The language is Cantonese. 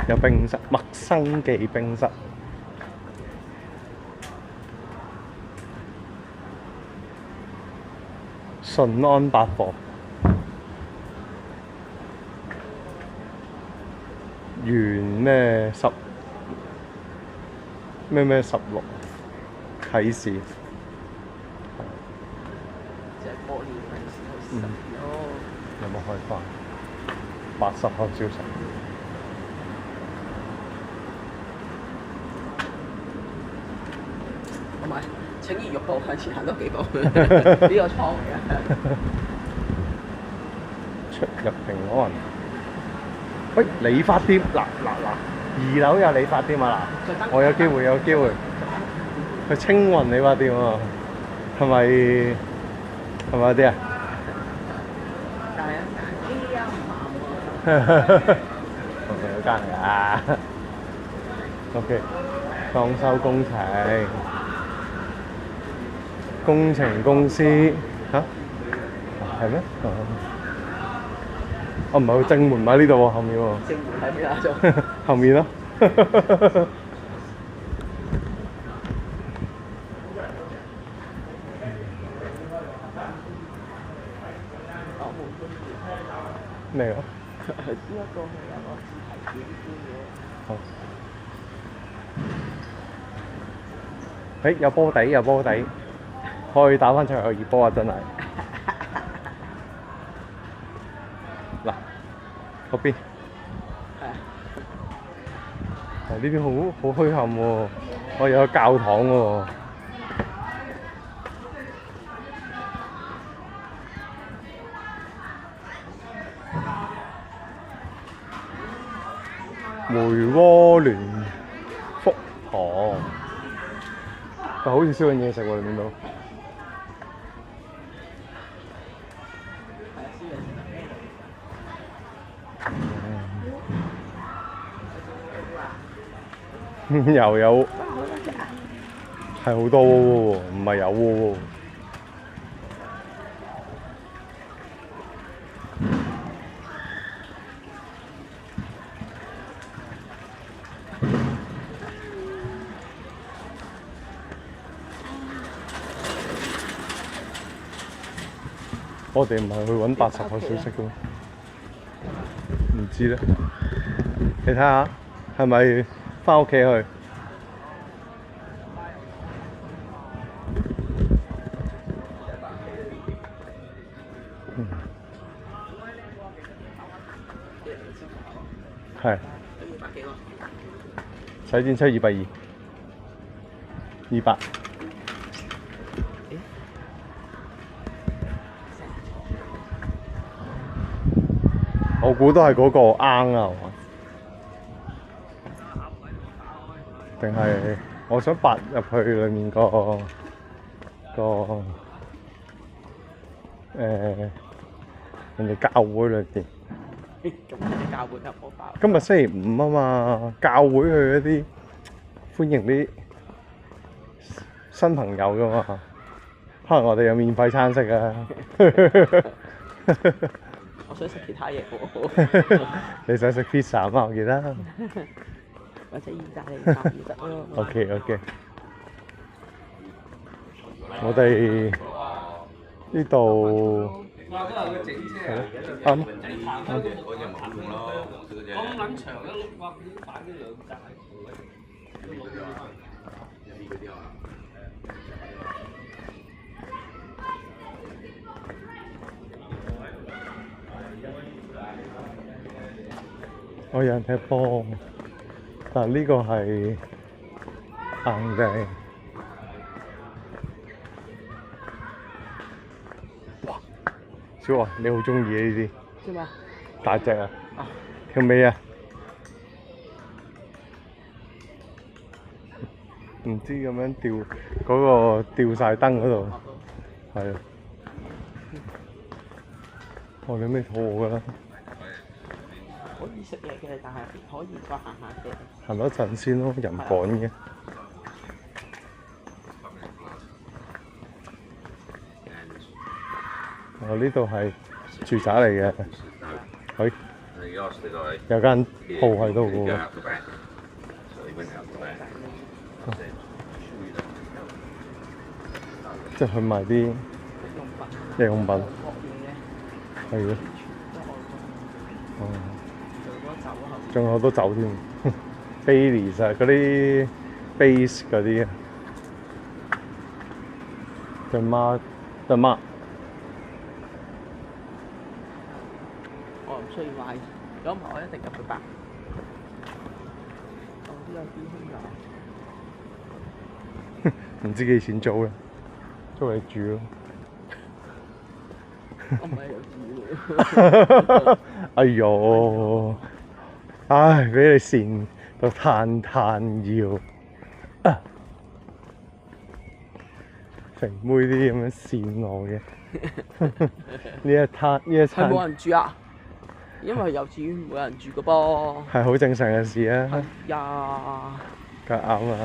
有冰室，麥生記冰室。順安百貨。元咩16啟示。就係過年嗰陣時去食咯。有冇開翻？80號招神。同埋請熱肉步向前行多幾步，呢個倉嚟嘅。出入平安。喂，理髮店嗱，2樓有理髮店啊嗱，我有機會去青雲理髮店啊，係咪有啲啊？但係呢間唔啱喎。我哋有間嚟啊。OK， 裝修工程公司嚇係咩？我唔係去正門買呢度喎，後面喎。正門喺邊啊？仲後面咯。咩啊？呢一個係有個字體點嘅。好。有波底，可以打翻出去有熱波啊！真係。嗱，嗰邊。係啊。呢邊好墟冚喎，我有個教堂喎。梅窩聯福堂，好似燒緊嘢食喎，你見到？又有係好多喎，唔係有喎。我哋唔係去揾80號小食嘅咩？唔知咧，你睇下係咪返屋企去？係。洗剪吹220。200。我估都係嗰個罌啊，係嘛？定係我想拔入去裡面人哋教會裏邊。咁人哋教會入我包。今日星期5啊嘛，教會去一啲歡迎啲新朋友噶嘛，可能我哋有免費餐食啊。我想食其他嘢喎。你想食 pizza 嘛？我記得。或者意大利飯都得咯。OK。我哋呢度係咯，啱。咁撚長一碌哇！點擺咗2格喺度嘅？我有人踢波，但呢個係硬地。哇！小華，你好中意呢啲？做咩？大隻啊！條尾啊！唔知咁樣吊嗰個吊曬燈嗰度，係啊！我哋咩肚餓㗎啦？可以食嘢嘅，但係可以再行下嘅。行多陣先咯，人趕嘅。呢度係住宅嚟嘅，佢有間鋪喺度喎。即係去賣啲日用品，係咯。哦，仲有好多酒添，Baileys 啊，嗰啲 base 嗰啲啊，對媽對媽。我唔需要買，如果唔係我一定入去白。我都有啲空㗎。唔知幾錢租咧？租嚟住咯。我唔係有住哎呦，唉，俾你跣到攤腰。肥妹啲咁樣跣我嘅，呢一餐係冇人住啊？因為幼稚園冇人住嘅噃。係好正常嘅事啊。係呀。梗係啱啦。